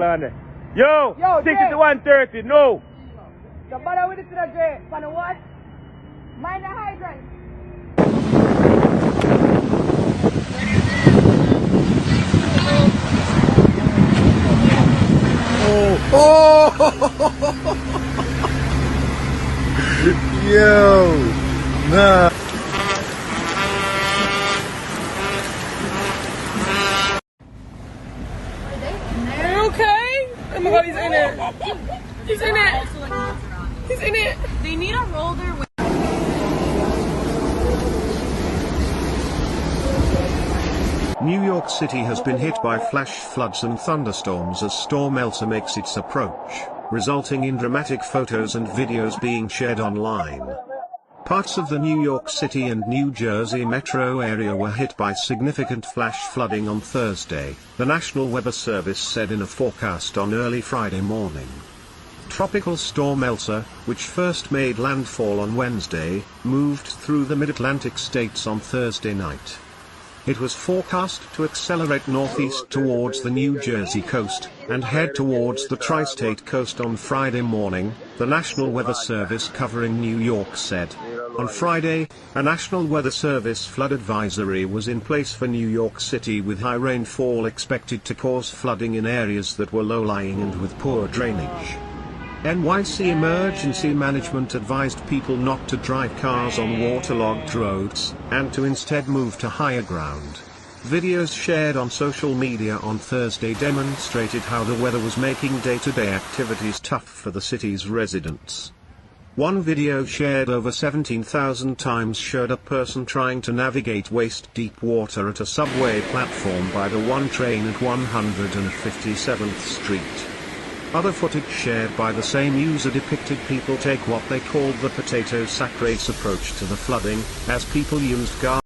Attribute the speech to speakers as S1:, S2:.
S1: Hold on there. Yo, stick it to 130, no.
S2: The bother with it to the Dre. For the what? Mind the hydrant.
S3: Oh! Yo! Nah.
S4: Okay. Oh my god, he's in it. He's in it. He's in it.
S5: They need to roll their way.
S6: New York City has been hit by flash floods and thunderstorms as Storm Elsa makes its approach, resulting in dramatic photos and videos being shared online. Parts of the New York City and New Jersey metro area were hit by significant flash flooding on Thursday, the National Weather Service said in a forecast on early Friday morning. Tropical Storm Elsa, which first made landfall on Wednesday, moved through the mid-Atlantic states on Thursday night. It was forecast to accelerate northeast towards the New Jersey coast, and head towards the tri-state coast on Friday morning, the National Weather Service covering New York said. On Friday, a National Weather Service flood advisory was in place for New York City with high rainfall expected to cause flooding in areas that were low-lying and with poor drainage. NYC Emergency Management advised people not to drive cars on waterlogged roads, and to instead move to higher ground. Videos shared on social media on Thursday demonstrated how the weather was making day-to-day activities tough for the city's residents. One video shared over 17,000 times showed a person trying to navigate waist-deep water at a subway platform by the 1 train at 157th Street. Other footage shared by the same user depicted people take what they called the potato sack race approach to the flooding, as people used